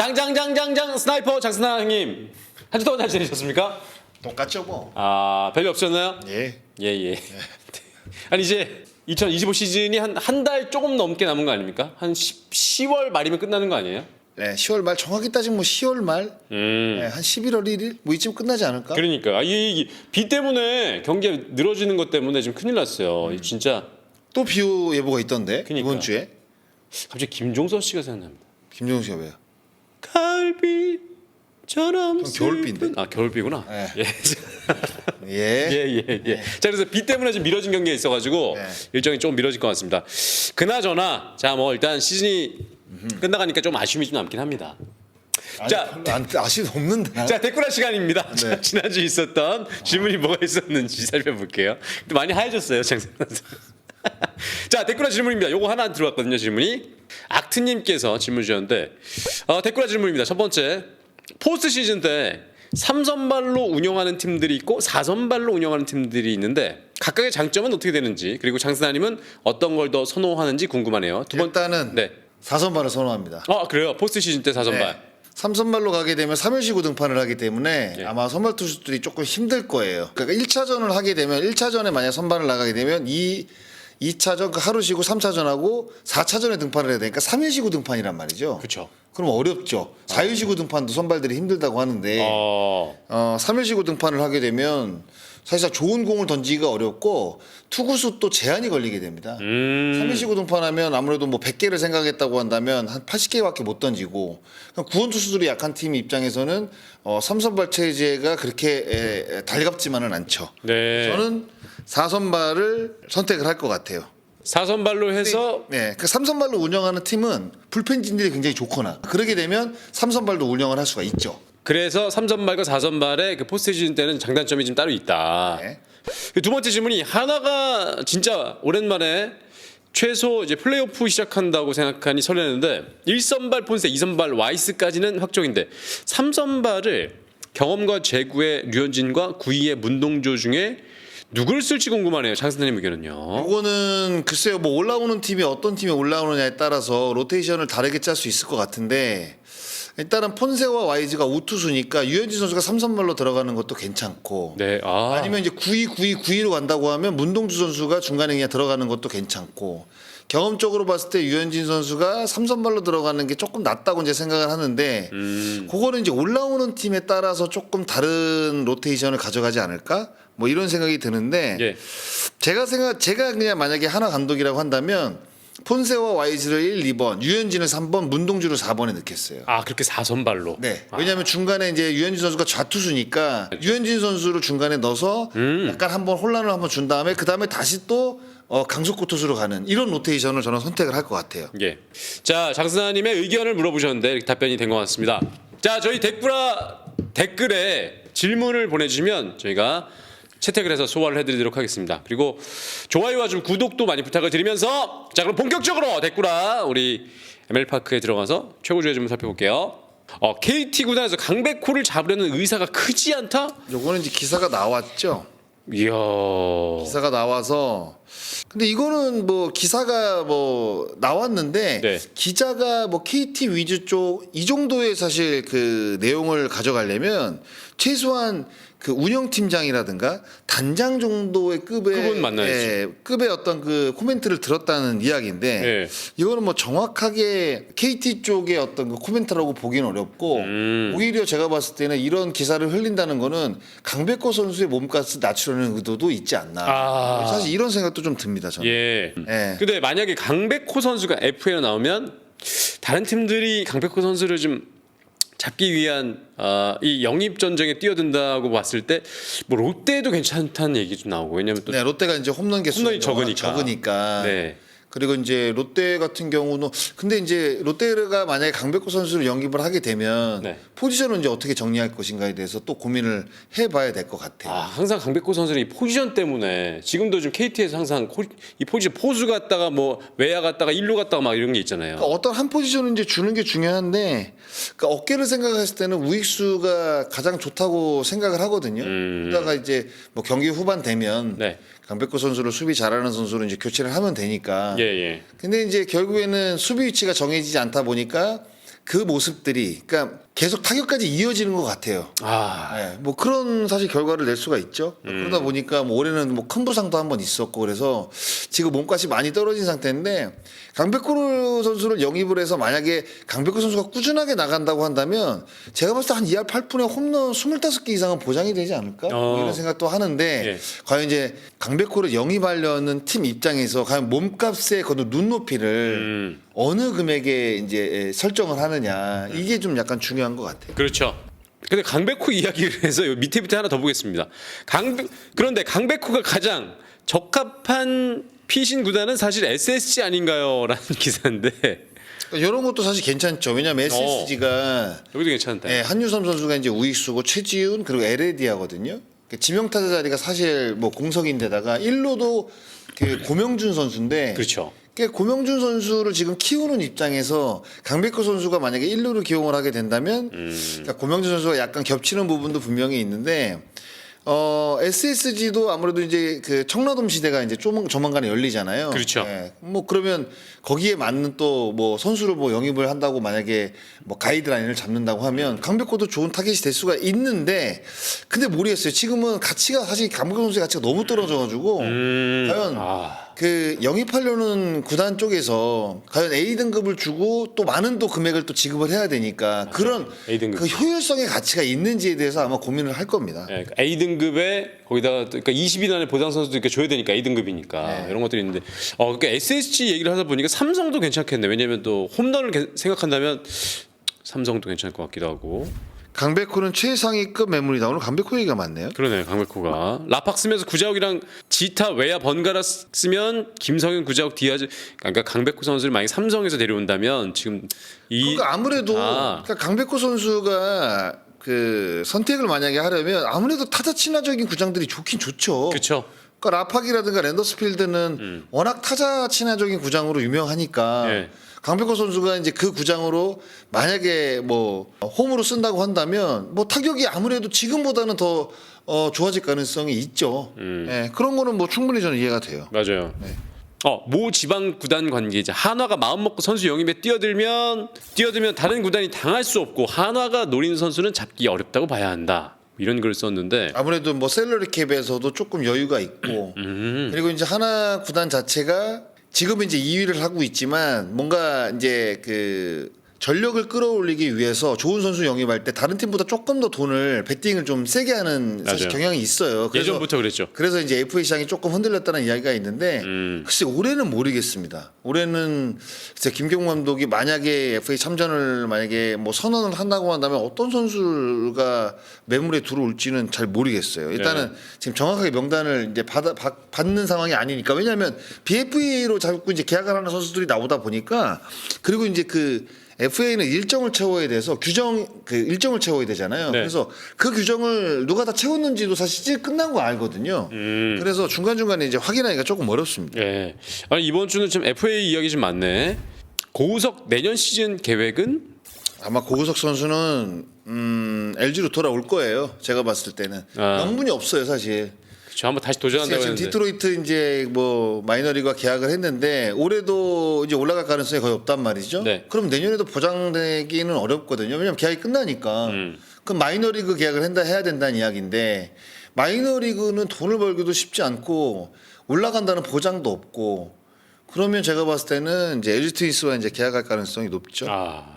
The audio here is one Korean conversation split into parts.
장장장장장 스나이퍼 장승환 형님 한 주 동안 잘 지내셨습니까? 똑같죠 뭐. 아 별일 없었나요? 예. 예. 아니 이제 2025 시즌이 한 달 조금 넘게 남은 거 아닙니까? 한 10월 말이면 끝나는 거 아니에요? 네, 10월 말 정확히 따지면 뭐 10월 말, 네, 한 11월 1일 뭐 이쯤 끝나지 않을까? 그러니까 비 때문에 경기가 늘어지는 것 때문에 지금 큰일 났어요. 진짜 또 비오 예보가 있던데 그러니까. 이번 주에. 갑자기 김종서 씨가 생각납니다. 김종우 씨가 왜요? 가을비처럼 그럼 겨울비인데? 슬픈- 아 겨울비구나. 네. 예. 예. 자 그래서 비 때문에 좀 미뤄진 경기가 있어가지고 네. 일정이 조금 미뤄질 것 같습니다. 그나저나 자 뭐 일단 시즌이 끝나가니까 좀 아쉬움이 좀 남긴 합니다. 아니, 자, 별로 아쉬움 없는데. 자 댓글할 시간입니다. 네. 자, 지난주 있었던 질문이 뭐가 있었는지 살펴볼게요. 또 많이 하얘졌어요 장선 선수. 자 댓글할 질문입니다. 요거 하나 들어왔거든요 질문이. 악트님께서 질문 주셨는데 댓글할 질문입니다. 첫 번째 포스트 시즌 때 3선발로 운영하는 팀들이 있고 4선발로 운영하는 팀들이 있는데 각각의 장점은 어떻게 되는지 그리고 장승환님은 어떤 걸 더 선호하는지 궁금하네요. 두 번, 일단은 네. 4선발을 선호합니다. 그래요. 포스트 시즌 때 4선발. 네. 3선발로 가게 되면 3일시구 등판을 하기 때문에 예. 아마 선발 투수들이 조금 힘들 거예요. 그러니까 1차전을 하게 되면 1차전에 만약 선발을 나가게 되면 2차전 그 하루 쉬고 3차전하고 4차전에 등판을 해야 되니까 3일시구 등판이란 말이죠. 그렇죠. 그럼 어렵죠. 4일시구 등판도 선발들이 힘들다고 하는데 3일시구 등판을 하게 되면 사실상 좋은 공을 던지기가 어렵고 투구수 또 제한이 걸리게 됩니다. 3일시구 등판하면 아무래도 뭐 100개를 생각했다고 한다면 한 80개밖에 못 던지고 구원 투수들이 약한 팀 입장에서는 3선발 체제가 그렇게 달갑지만은 않죠. 네. 저는 4선발을 선택을 할 것 같아요. 4선발로 해서 네, 그 3선발로 운영하는 팀은 불펜진들이 굉장히 좋거나 그러게 되면 3선발도 운영을 할 수가 있죠. 그래서 3선발과 4선발의 그 포스트 시즌 때는 장단점이 좀 따로 있다. 네. 두 번째 질문이 하나가 진짜 오랜만에 최소 이제 플레이오프 시작한다고 생각하니 설레는데 1선발 폰세, 2선발 와이스까지는 확정인데 3선발을 경험과 제구의 류현진과 9위의 문동조 중에 누구를 쓸지 궁금하네요. 장승환님 의견은요. 이거는 글쎄요, 뭐 올라오는 팀이 어떤 팀이 올라오느냐에 따라서 로테이션을 다르게 짤 수 있을 것 같은데 일단은 폰세와 와이즈가 우투수니까 유현진 선수가 3선발로 들어가는 것도 괜찮고 네. 아니면 이제 9위로 간다고 하면 문동주 선수가 중간에 그냥 들어가는 것도 괜찮고 경험적으로 봤을 때 유현진 선수가 3선발로 들어가는 게 조금 낫다고 이제 생각을 하는데 그거는 이제 올라오는 팀에 따라서 조금 다른 로테이션을 가져가지 않을까? 뭐 이런 생각이 드는데 예. 제가 그냥 만약에 하나 감독이라고 한다면 폰세와 와이즈를 1, 2번, 유현진을 3번, 문동주를 4번에 넣겠어요. 그렇게 4선발로. 네. 왜냐하면 중간에 이제 유현진 선수가 좌투수니까 유현진 선수를 중간에 넣어서 약간 한번 혼란을 한번 준 다음에 그 다음에 다시 또 강속구 투수로 가는 이런 로테이션을 저는 선택을 할 것 같아요. 예. 자, 장승환님의 의견을 물어보셨는데 이렇게 답변이 된 것 같습니다. 자, 저희 댓글에 질문을 보내주시면 저희가 채택을 해서 소화를 해드리도록 하겠습니다. 그리고 좋아요와 좀 구독도 많이 부탁을 드리면서 자, 그럼 본격적으로 댓글아 우리 ML파크에 들어가서 최고조의 질문 살펴볼게요. KT 구단에서 강백호를 잡으려는 의사가 크지 않다? 요거는 이제 기사가 나왔죠. 이야. 기사가 나와서 근데 이거는 뭐 기사가 뭐 나왔는데 네. 기자가 뭐 KT 위즈 쪽 이 정도의 사실 그 내용을 가져가려면 최소한 그 운영팀장이라든가 단장 정도의 급은 만나야지. 급의 어떤 그 코멘트를 들었다는 이야기인데 예. 이거는 뭐 정확하게 KT 쪽의 어떤 그 코멘트라고 보기는 어렵고 오히려 제가 봤을 때는 이런 기사를 흘린다는 거는 강백호 선수의 몸값을 낮추려는 의도도 있지 않나. 사실 이런 생각도 좀 듭니다. 저는. 예. 예. 근데 만약에 강백호 선수가 FA로 나오면 다른 팀들이 강백호 선수를 좀 잡기 위한 이 영입 전쟁에 뛰어든다고 봤을 때 뭐 롯데도 괜찮다는 얘기 좀 나오고 왜냐면 또 네, 롯데가 이제 홈런 개수가 홈런이 적으니까. 네. 그리고 이제 롯데 같은 경우는 근데 이제 롯데가 만약에 강백호 선수를 영입을 하게 되면 네. 포지션을 이제 어떻게 정리할 것인가에 대해서 또 고민을 해봐야 될 것 같아요. 항상 강백호 선수는 이 포지션 때문에 지금도 좀 KT에서 항상 이 포지션 포수 갔다가 뭐 외야 갔다가 일루 갔다가 막 이런 게 있잖아요. 그러니까 어떤 한 포지션을 이제 주는 게 중요한데 그러니까 어깨를 생각했을 때는 우익수가 가장 좋다고 생각을 하거든요. 그러다가 이제 뭐 경기 후반 되면 네. 강백호 선수를 수비 잘하는 선수로 이제 교체를 하면 되니까. 예. 근데 이제 결국에는 수비 위치가 정해지지 않다 보니까 그 모습들이 그러니까 계속 타격까지 이어지는 것 같아요. 네, 뭐 그런 사실 결과를 낼 수가 있죠. 그러다 보니까 뭐 올해는 뭐 큰 부상도 한번 있었고 그래서 지금 몸값이 많이 떨어진 상태인데 강백호 선수를 영입을 해서 만약에 강백호 선수가 꾸준하게 나간다고 한다면 제가 봤을 때 한 2할 8푼에 홈런 25개 이상은 보장이 되지 않을까 뭐 이런 생각도 하는데 예. 과연 이제 강백호를 영입하려는 팀 입장에서 과연 몸값의 그 눈높이를 어느 금액에 이제 설정을 하느냐 이게 좀 약간 중요한 것 같아요. 그렇죠. 근데 강백호 이야기를 해서 요 밑에 하나 더 보겠습니다. 그런데 강백호가 가장 적합한 피신 구단은 사실 SSG 아닌가요? 라는 기사인데 이런 것도 사실 괜찮죠. 왜냐하면 SSG가 여기도 괜찮다. 한유섬 선수가 이제 우익수고 최지훈 그리고 LAD하거든요. 지명타자 자리가 사실 뭐 공석인데다가 1루도 그 고명준 선수인데 그렇죠. 고명준 선수를 지금 키우는 입장에서 강백호 선수가 만약에 1루를 기용을 하게 된다면 그러니까 고명준 선수가 약간 겹치는 부분도 분명히 있는데 SSG도 아무래도 이제 그 청라돔 시대가 이제 조만간에 열리잖아요. 그렇죠. 뭐 그러면 거기에 맞는 또 뭐 선수를 뭐 영입을 한다고 만약에 뭐 가이드라인을 잡는다고 하면 강백호도 좋은 타겟이 될 수가 있는데 근데 모르겠어요. 지금은 가치가 사실 강백호 선수의 가치가 너무 떨어져가지고 과연 그 영입하려는 구단 쪽에서 과연 A 등급을 주고 또 많은 또 금액을 또 지급을 해야 되니까 그런 A등급. 그 효율성의 가치가 있는지에 대해서 아마 고민을 할 겁니다. 네, A 등급에 거기다가 그러니까 20인 안에 보장 선수도 이렇게 줘야 되니까 A 등급이니까 이런 것들이 있는데 그러니까 SSG 얘기를 하다 보니까 삼성도 괜찮겠네. 왜냐면 또 홈런을 생각한다면 삼성도 괜찮을 것 같기도 하고. 강백호는 최상위급 매물이다. 오늘 강백호 얘기가 많네요. 그러네요. 강백호가 라팍 쓰면서 구자욱이랑 지타 외야 번갈아 쓰면 김성현 구자욱 디아즈 그러니까 강백호 선수를 만약 삼성에서 데려온다면 지금 그러니까 아무래도 그러니까 강백호 선수가 그 선택을 만약에 하려면 아무래도 타자 친화적인 구장들이 좋긴 좋죠. 그렇죠. 그러니까 라팍이라든가 랜더스필드는 워낙 타자 친화적인 구장으로 유명하니까 네. 강백호 선수가 이제 그 구장으로 만약에 뭐 홈으로 쓴다고 한다면 뭐 타격이 아무래도 지금보다는 더 좋아질 가능성이 있죠. 그런 거는 뭐 충분히 저는 이해가 돼요. 맞아요. 모 지방 구단 관계자 한화가 마음 먹고 선수 영입에 뛰어들면 다른 구단이 당할 수 없고 한화가 노린 선수는 잡기 어렵다고 봐야 한다. 이런 글을 썼는데 아무래도 뭐 셀러리 캡에서도 조금 여유가 있고 그리고 이제 하나 구단 자체가 지금 이제 2위를 하고 있지만 뭔가 이제 그 전력을 끌어올리기 위해서 좋은 선수 영입할 때 다른 팀보다 조금 더 돈을 베팅을 좀 세게 하는 사실 맞아요. 경향이 있어요. 예전부터 그랬죠. 그래서 이제 FA 시장이 조금 흔들렸다는 이야기가 있는데 글쎄 올해는 모르겠습니다. 올해는 글쎄 김경문 감독이 만약에 FA 참전을 만약에 뭐 선언을 한다고 한다면 어떤 선수가 매물에 들어올지는 잘 모르겠어요. 일단은 지금 정확하게 명단을 이제 받는 상황이 아니니까 왜냐하면 BFA로 자꾸 이제 계약을 하는 선수들이 나오다 보니까 그리고 이제 그 FA는 일정을 채워야 돼서 일정을 채워야 되잖아요. 네. 그래서 그 규정을 누가 다 채웠는지도 사실 이제 끝난 거 알거든요. 그래서 중간중간에 이제 확인하기가 조금 어렵습니다. 네. 아니 이번 주는 좀 FA 이야기 좀 많네. 고우석 내년 시즌 계획은? 아마 고우석 선수는 LG로 돌아올 거예요. 제가 봤을 때는 명분이 없어요, 사실. 그렇죠. 한번 다시 도전한다고 지금 했는데. 디트로이트 이제 뭐 마이너리그와 계약을 했는데 올해도 이제 올라갈 가능성이 거의 없단 말이죠. 네. 그럼 내년에도 보장되기는 어렵거든요. 왜냐면 계약이 끝나니까. 그럼 마이너리그 계약을 해야 된다는 이야기인데 마이너리그는 돈을 벌기도 쉽지 않고 올라간다는 보장도 없고 그러면 제가 봤을 때는 이제 LG 트윈스와 이제 계약할 가능성이 높죠.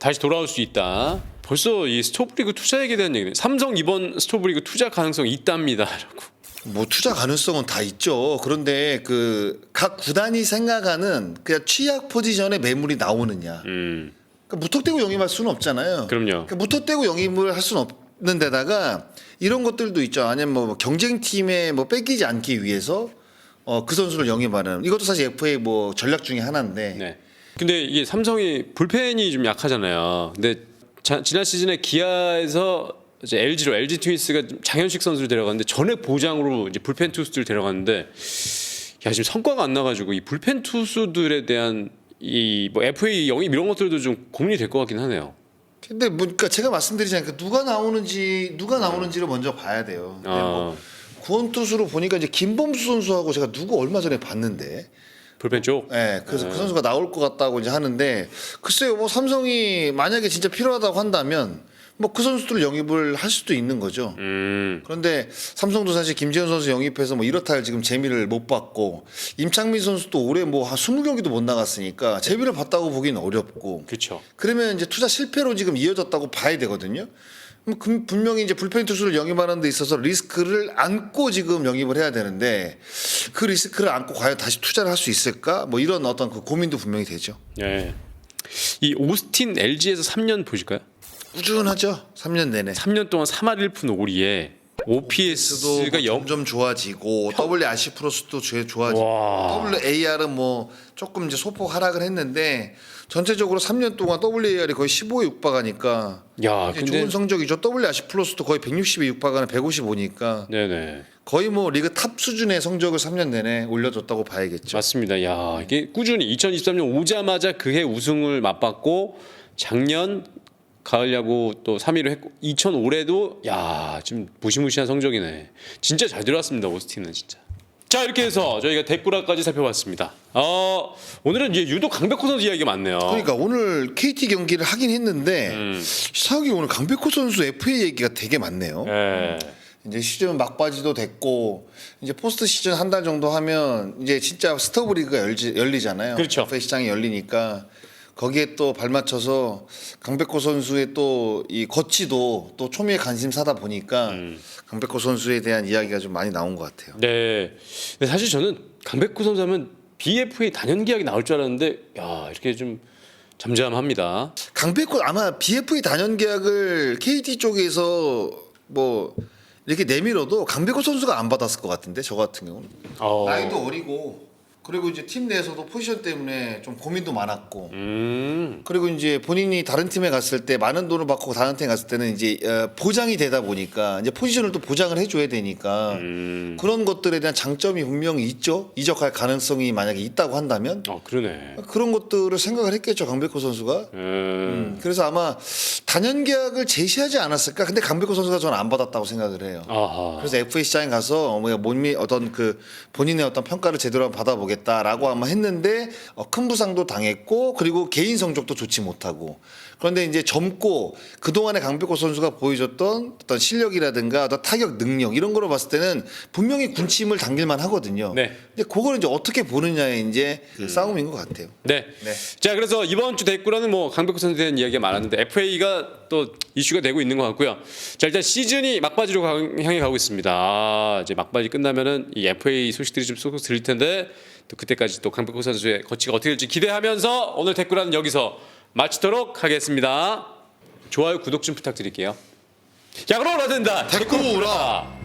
다시 돌아올 수 있다. 벌써 이 스토브리그 투자액에 대한 얘기네. 삼성 이번 스토브리그 투자 가능성이 있답니다라고. 뭐 투자 가능성은 다 있죠. 그런데 그 각 구단이 생각하는 그냥 취약 포지션의 매물이 나오느냐. 그러니까 무턱대고 영입할 수는 없잖아요. 그럼요. 그러니까 무턱대고 영입을 할 수는 없는 데다가 이런 것들도 있죠. 아니면 뭐 경쟁팀에 뭐 뺏기지 않기 위해서 그 선수를 영입하는 이것도 사실 FA 뭐 전략 중에 하나인데. 네. 근데 이게 삼성이 불펜이 좀 약하잖아요. 근데 지난 시즌에 기아에서 이제 LG 트윈스가 장현식 선수를 데려갔는데 전액 보장으로 이제 불펜 투수들 데려갔는데 지금 성과가 안 나가지고 이 불펜 투수들에 대한 이 뭐 FA 영입 이런 것들도 좀 고민이 될 것 같긴 하네요. 근데 뭐 그러니까 제가 말씀드리지 않으니까 누가 나오는지를 먼저 봐야 돼요. 뭐 구원 투수로 보니까 이제 김범수 선수하고 제가 누구 얼마 전에 봤는데 불펜 쪽. 네, 그래서 그 선수가 나올 것 같다고 이제 하는데 글쎄요, 뭐 삼성이 만약에 진짜 필요하다고 한다면 뭐 그 선수들을 영입을 할 수도 있는 거죠. 그런데 삼성도 사실 김재현 선수 영입해서 뭐 이렇다 할 지금 재미를 못 봤고 임창민 선수도 올해 뭐 한 20경기도 못 나갔으니까 재미를 봤다고 보기는 어렵고. 그렇죠. 그러면 이제 투자 실패로 지금 이어졌다고 봐야 되거든요. 분명히 이제 불펜 투수를 영입하는 데 있어서 리스크를 안고 지금 영입을 해야 되는데 그 리스크를 안고 과연 다시 투자를 할 수 있을까? 뭐 이런 어떤 그 고민도 분명히 되죠. 예. 이 오스틴 LG에서 3년 보실까요? 꾸준하죠. 3년 내내. 3년 동안 3할 1푼 5리에 OPS가 점점 좋아지고 WRC 플러스도 좋아지고 WAR은 뭐 조금 이제 소폭 하락을 했는데 전체적으로 3년 동안 WAR이 거의 15에 육박하니까 야, 이제 근데 좋은 성적이죠. WRC 플러스도 거의 160에 육박하는 155니까 네네. 거의 뭐 리그 탑 수준의 성적을 3년 내내 올려줬다고 봐야겠죠. 맞습니다. 야, 이게 꾸준히 2023년 오자마자 그해 우승을 맛봤고 작년 가을 야구 또 3위를 했고 2005년에도 야, 지금 무시무시한 성적이네. 진짜 잘 들어왔습니다. 오스틴은 진짜. 자, 이렇게 해서 저희가 댓글화까지 살펴봤습니다. 오늘은 이제 유독 강백호 선수 이야기가 많네요. 그러니까 오늘 KT 경기를 하긴 했는데 이상하게 오늘 강백호 선수 FA 얘기가 되게 많네요. 예. 이제 시즌 막바지도 됐고 이제 포스트 시즌 한 달 정도 하면 이제 진짜 스토브 리그가 열리잖아요. 그렇죠. FA 시장이 열리니까 거기에 또 발맞춰서 강백호 선수의 또 이 거치도 또 초미의 관심사다 보니까 강백호 선수에 대한 이야기가 좀 많이 나온 것 같아요. 네. 근데 사실 저는 강백호 선수 하면 BFA 단연 계약이 나올 줄 알았는데 야, 이렇게 좀 잠잠합니다. 강백호 아마 BFA 단연 계약을 KT 쪽에서 뭐 이렇게 내밀어도 강백호 선수가 안 받았을 것 같은데 저 같은 경우는 나이도 어리고 그리고 이제 팀 내에서도 포지션 때문에 좀 고민도 많았고 그리고 이제 본인이 다른 팀에 갔을 때 많은 돈을 받고 다른 팀에 갔을 때는 이제 보장이 되다 보니까 이제 포지션을 또 보장을 해줘야 되니까 그런 것들에 대한 장점이 분명히 있죠. 이적할 가능성이 만약에 있다고 한다면 그러네. 그런 것들을 생각을 했겠죠. 강백호 선수가. 그래서 아마 단연 계약을 제시하지 않았을까. 근데 강백호 선수가 저는 안 받았다고 생각을 해요. 아하. 그래서 FA 시장에 가서 몸이 어떤 그 본인의 어떤 평가를 제대로 한번 받아보겠다라고 아마 했는데 큰 부상도 당했고 그리고 개인 성적도 좋지 못하고 그런데 이제 젊고 그동안에 강백호 선수가 보여줬던 어떤 실력이라든가 어떤 타격 능력 이런 거로 봤을 때는 분명히 군침을 당길만 하거든요. 네. 근데 그걸 이제 어떻게 보느냐의 이제 그 싸움인 것 같아요. 네. 네. 자, 그래서 이번 주 댓글에는 뭐 강백호 선수에 대한 이야기가 많았는데 FA가 또 이슈가 되고 있는 것 같고요. 자, 일단 시즌이 막바지로 향해 가고 있습니다. 이제 막바지 끝나면은 이 FA 소식들이 좀 쏙쏙 들릴 텐데 또 그때까지 또 강백호 선수의 거치가 어떻게 될지 기대하면서 오늘 댓글은 여기서 마치도록 하겠습니다. 좋아요, 구독 좀 부탁드릴게요. 야, 그럼 오라 된다. 댓글 오라.